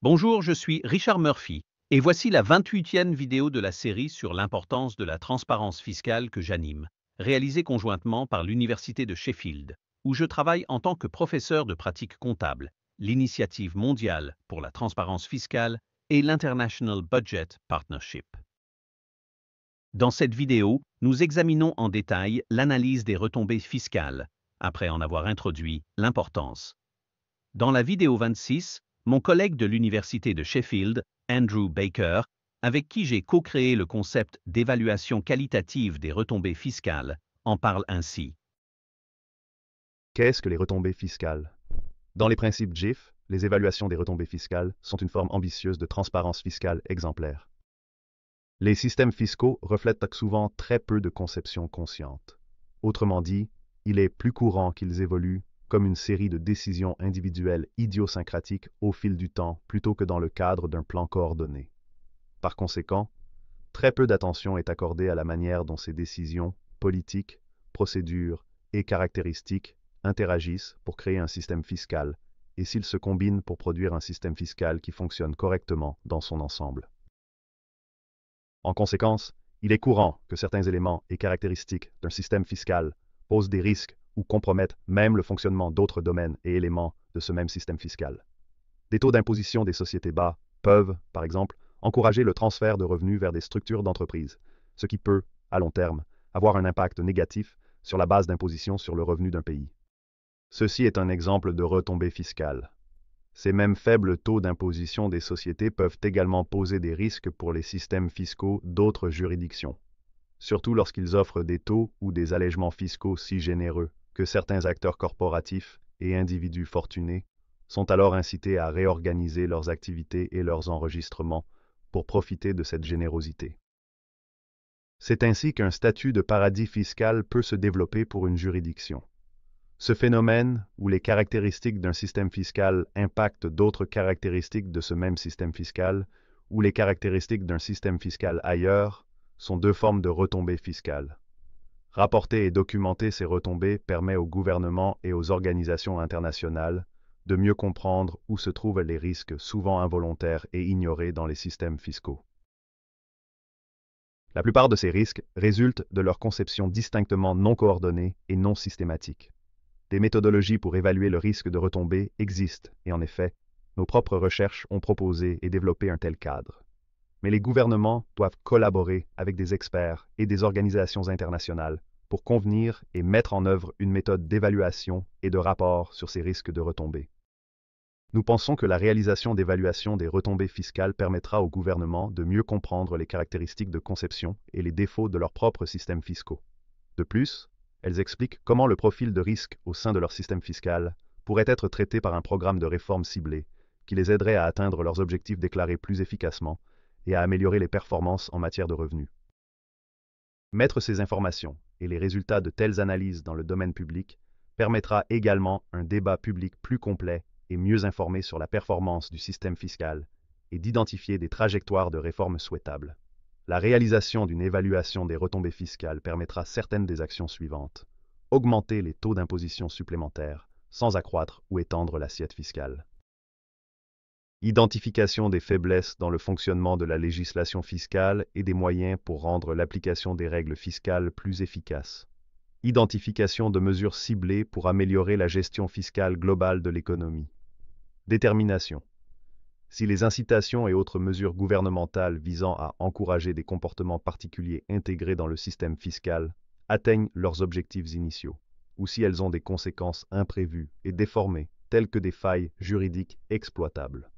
Bonjour, je suis Richard Murphy, et voici la 28e vidéo de la série sur l'importance de la transparence fiscale que j'anime, réalisée conjointement par l'Université de Sheffield, où je travaille en tant que professeur de pratique comptable, l'Initiative mondiale pour la transparence fiscale et l'International Budget Partnership. Dans cette vidéo, nous examinons en détail l'analyse des retombées fiscales, après en avoir introduit l'importance. Dans la vidéo 26, mon collègue de l'Université de Sheffield, Andrew Baker, avec qui j'ai co-créé le concept d'évaluation qualitative des retombées fiscales, en parle ainsi. Qu'est-ce que les retombées fiscales? Dans les principes GIF, les évaluations des retombées fiscales sont une forme ambitieuse de transparence fiscale exemplaire. Les systèmes fiscaux reflètent souvent très peu de conceptions conscientes. Autrement dit, il est plus courant qu'ils évoluent comme une série de décisions individuelles idiosyncratiques au fil du temps plutôt que dans le cadre d'un plan coordonné. Par conséquent, très peu d'attention est accordée à la manière dont ces décisions, politiques, procédures et caractéristiques interagissent pour créer un système fiscal et s'ils se combinent pour produire un système fiscal qui fonctionne correctement dans son ensemble. En conséquence, il est courant que certains éléments et caractéristiques d'un système fiscal posent des risques ou compromettent même le fonctionnement d'autres domaines et éléments de ce même système fiscal. Des taux d'imposition des sociétés bas peuvent, par exemple, encourager le transfert de revenus vers des structures d'entreprise, ce qui peut, à long terme, avoir un impact négatif sur la base d'imposition sur le revenu d'un pays. Ceci est un exemple de retombée fiscale. Ces mêmes faibles taux d'imposition des sociétés peuvent également poser des risques pour les systèmes fiscaux d'autres juridictions, surtout lorsqu'ils offrent des taux ou des allègements fiscaux si généreux que certains acteurs corporatifs et individus fortunés sont alors incités à réorganiser leurs activités et leurs enregistrements pour profiter de cette générosité. C'est ainsi qu'un statut de paradis fiscal peut se développer pour une juridiction. Ce phénomène, où les caractéristiques d'un système fiscal impactent d'autres caractéristiques de ce même système fiscal, ou les caractéristiques d'un système fiscal ailleurs, sont deux formes de retombées fiscales. Rapporter et documenter ces retombées permet aux gouvernements et aux organisations internationales de mieux comprendre où se trouvent les risques souvent involontaires et ignorés dans les systèmes fiscaux. La plupart de ces risques résultent de leur conception distinctement non coordonnée et non systématique. Des méthodologies pour évaluer le risque de retombées existent, et en effet, nos propres recherches ont proposé et développé un tel cadre. Mais les gouvernements doivent collaborer avec des experts et des organisations internationales pour convenir et mettre en œuvre une méthode d'évaluation et de rapport sur ces risques de retombées. Nous pensons que la réalisation d'évaluation des retombées fiscales permettra aux gouvernements de mieux comprendre les caractéristiques de conception et les défauts de leurs propres systèmes fiscaux. De plus, elles expliquent comment le profil de risque au sein de leur système fiscal pourrait être traité par un programme de réforme ciblé qui les aiderait à atteindre leurs objectifs déclarés plus efficacement et à améliorer les performances en matière de revenus. Mettre ces informations et les résultats de telles analyses dans le domaine public permettra également un débat public plus complet et mieux informé sur la performance du système fiscal et d'identifier des trajectoires de réforme souhaitables. La réalisation d'une évaluation des retombées fiscales permettra certaines des actions suivantes. Augmenter les taux d'imposition supplémentaires sans accroître ou étendre l'assiette fiscale. Identification des faiblesses dans le fonctionnement de la législation fiscale et des moyens pour rendre l'application des règles fiscales plus efficace. Identification de mesures ciblées pour améliorer la gestion fiscale globale de l'économie. Détermination. Si les incitations et autres mesures gouvernementales visant à encourager des comportements particuliers intégrés dans le système fiscal atteignent leurs objectifs initiaux, ou si elles ont des conséquences imprévues et déformées, telles que des failles juridiques exploitables.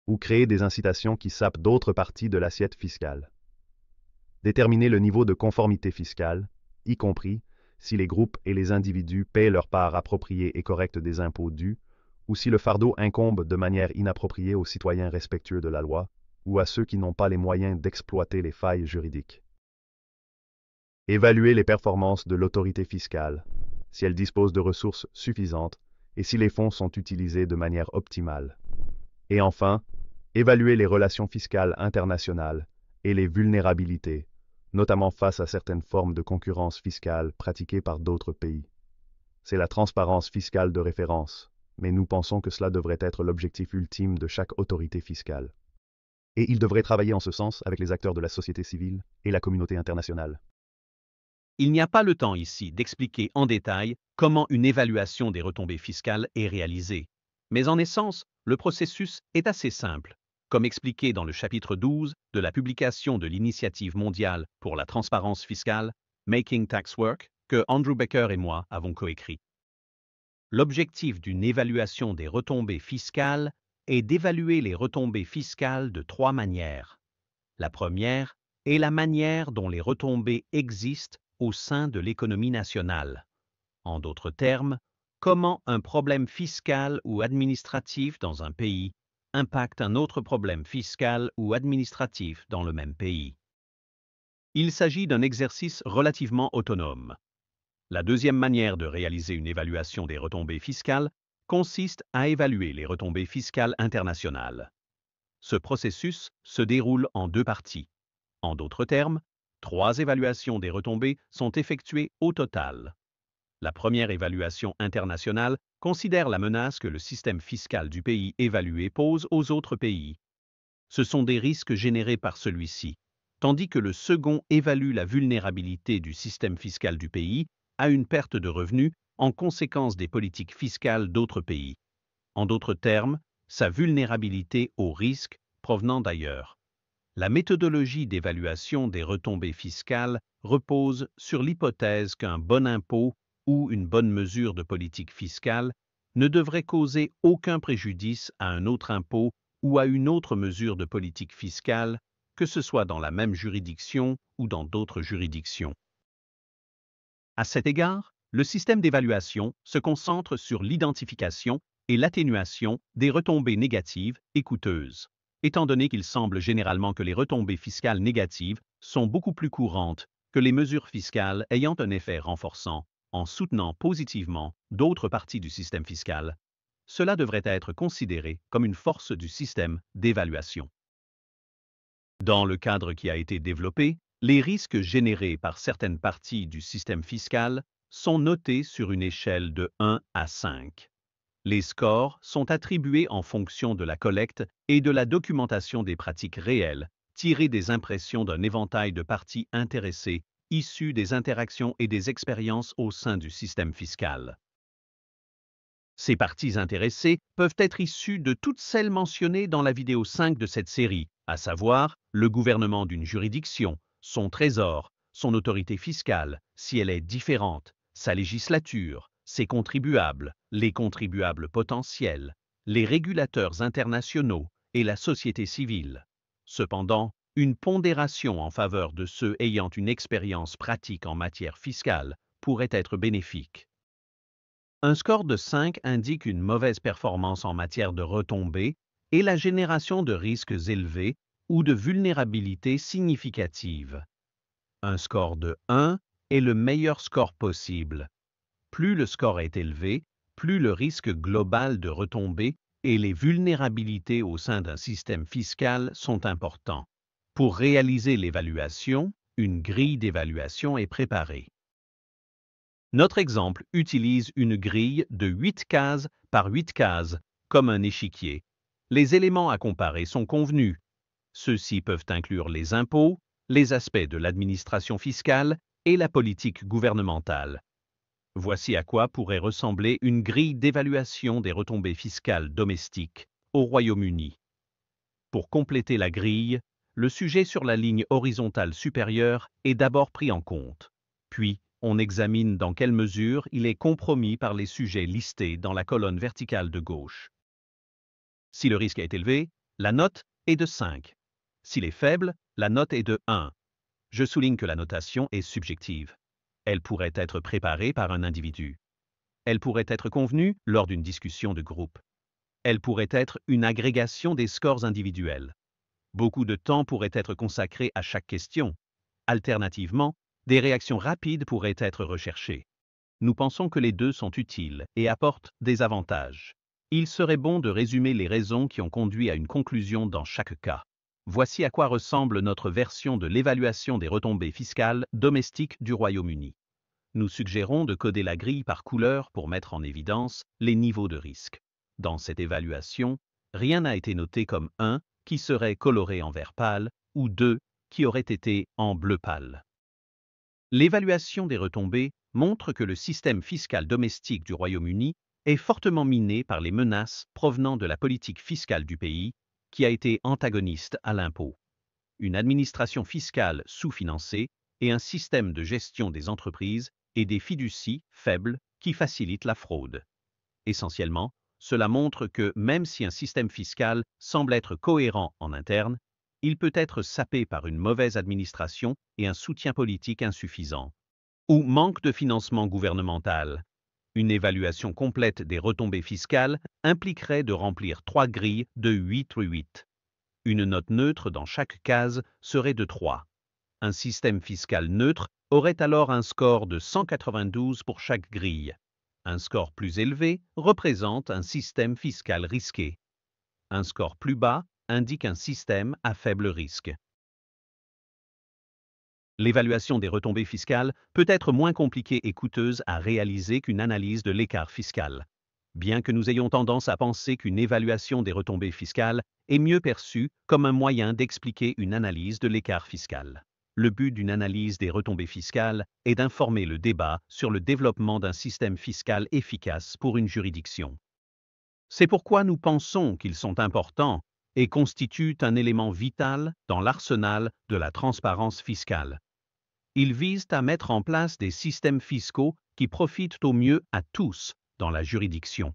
Ou créer des incitations qui sapent d'autres parties de l'assiette fiscale. Déterminer le niveau de conformité fiscale, y compris si les groupes et les individus paient leur part appropriée et correcte des impôts dus, ou si le fardeau incombe de manière inappropriée aux citoyens respectueux de la loi, ou à ceux qui n'ont pas les moyens d'exploiter les failles juridiques. Évaluer les performances de l'autorité fiscale, si elle dispose de ressources suffisantes et si les fonds sont utilisés de manière optimale. Et enfin, évaluer les relations fiscales internationales et les vulnérabilités, notamment face à certaines formes de concurrence fiscale pratiquées par d'autres pays. C'est la transparence fiscale de référence, mais nous pensons que cela devrait être l'objectif ultime de chaque autorité fiscale. Et il devrait travailler en ce sens avec les acteurs de la société civile et la communauté internationale. Il n'y a pas le temps ici d'expliquer en détail comment une évaluation des retombées fiscales est réalisée. Mais en essence, le processus est assez simple, comme expliqué dans le chapitre 12 de la publication de l'Initiative mondiale pour la transparence fiscale, Making Tax Work, que Andrew Baker et moi avons coécrit. L'objectif d'une évaluation des retombées fiscales est d'évaluer les retombées fiscales de trois manières. La première est la manière dont les retombées existent au sein de l'économie nationale. En d'autres termes, comment un problème fiscal ou administratif dans un pays impacte un autre problème fiscal ou administratif dans le même pays. Il s'agit d'un exercice relativement autonome. La deuxième manière de réaliser une évaluation des retombées fiscales consiste à évaluer les retombées fiscales internationales. Ce processus se déroule en deux parties. En d'autres termes, 3 évaluations des retombées sont effectuées au total. La première évaluation internationale considère la menace que le système fiscal du pays évalué pose aux autres pays. Ce sont des risques générés par celui-ci, tandis que le second évalue la vulnérabilité du système fiscal du pays à une perte de revenus en conséquence des politiques fiscales d'autres pays. En d'autres termes, sa vulnérabilité aux risques provenant d'ailleurs. La méthodologie d'évaluation des retombées fiscales repose sur l'hypothèse qu'un bon impôt ou une bonne mesure de politique fiscale ne devrait causer aucun préjudice à un autre impôt ou à une autre mesure de politique fiscale, que ce soit dans la même juridiction ou dans d'autres juridictions. À cet égard, le système d'évaluation se concentre sur l'identification et l'atténuation des retombées négatives et coûteuses, étant donné qu'il semble généralement que les retombées fiscales négatives sont beaucoup plus courantes que les mesures fiscales ayant un effet renforçant en soutenant positivement d'autres parties du système fiscal. Cela devrait être considéré comme une force du système d'évaluation. Dans le cadre qui a été développé, les risques générés par certaines parties du système fiscal sont notés sur une échelle de 1 à 5. Les scores sont attribués en fonction de la collecte et de la documentation des pratiques réelles, tirées des impressions d'un éventail de parties intéressées, issues des interactions et des expériences au sein du système fiscal. Ces parties intéressées peuvent être issues de toutes celles mentionnées dans la vidéo 5 de cette série, à savoir le gouvernement d'une juridiction, son trésor, son autorité fiscale, si elle est différente, sa législature, ses contribuables, les contribuables potentiels, les régulateurs internationaux et la société civile. Cependant, une pondération en faveur de ceux ayant une expérience pratique en matière fiscale pourrait être bénéfique. Un score de 5 indique une mauvaise performance en matière de retombées et la génération de risques élevés ou de vulnérabilité significative. Un score de 1 est le meilleur score possible. Plus le score est élevé, plus le risque global de retombées et les vulnérabilités au sein d'un système fiscal sont importants. Pour réaliser l'évaluation, une grille d'évaluation est préparée. Notre exemple utilise une grille de 8 cases par 8 cases, comme un échiquier. Les éléments à comparer sont convenus. Ceux-ci peuvent inclure les impôts, les aspects de l'administration fiscale et la politique gouvernementale. Voici à quoi pourrait ressembler une grille d'évaluation des retombées fiscales domestiques au Royaume-Uni. Pour compléter la grille, le sujet sur la ligne horizontale supérieure est d'abord pris en compte. Puis, on examine dans quelle mesure il est compromis par les sujets listés dans la colonne verticale de gauche. Si le risque est élevé, la note est de 5. S'il est faible, la note est de 1. Je souligne que la notation est subjective. Elle pourrait être préparée par un individu. Elle pourrait être convenue lors d'une discussion de groupe. Elle pourrait être une agrégation des scores individuels. Beaucoup de temps pourrait être consacré à chaque question. Alternativement, des réactions rapides pourraient être recherchées. Nous pensons que les deux sont utiles et apportent des avantages. Il serait bon de résumer les raisons qui ont conduit à une conclusion dans chaque cas. Voici à quoi ressemble notre version de l'évaluation des retombées fiscales domestiques du Royaume-Uni. Nous suggérons de coder la grille par couleur pour mettre en évidence les niveaux de risque. Dans cette évaluation, rien n'a été noté comme 1 qui serait coloré en vert pâle ou 2 qui aurait été en bleu pâle. L'évaluation des retombées montre que le système fiscal domestique du Royaume-Uni est fortement miné par les menaces provenant de la politique fiscale du pays, qui a été antagoniste à l'impôt. Une administration fiscale sous-financée et un système de gestion des entreprises et des fiducies faibles qui facilitent la fraude. Essentiellement, cela montre que même si un système fiscal semble être cohérent en interne, il peut être sapé par une mauvaise administration et un soutien politique insuffisant. Ou manque de financement gouvernemental. Une évaluation complète des retombées fiscales impliquerait de remplir 3 grilles de 8/8. Une note neutre dans chaque case serait de 3. Un système fiscal neutre aurait alors un score de 192 pour chaque grille. Un score plus élevé représente un système fiscal risqué. Un score plus bas indique un système à faible risque. L'évaluation des retombées fiscales peut être moins compliquée et coûteuse à réaliser qu'une analyse de l'écart fiscal. Bien que nous ayons tendance à penser qu'une évaluation des retombées fiscales est mieux perçue comme un moyen d'expliquer une analyse de l'écart fiscal. Le but d'une analyse des retombées fiscales est d'informer le débat sur le développement d'un système fiscal efficace pour une juridiction. C'est pourquoi nous pensons qu'ils sont importants et constituent un élément vital dans l'arsenal de la transparence fiscale. Ils visent à mettre en place des systèmes fiscaux qui profitent au mieux à tous dans la juridiction.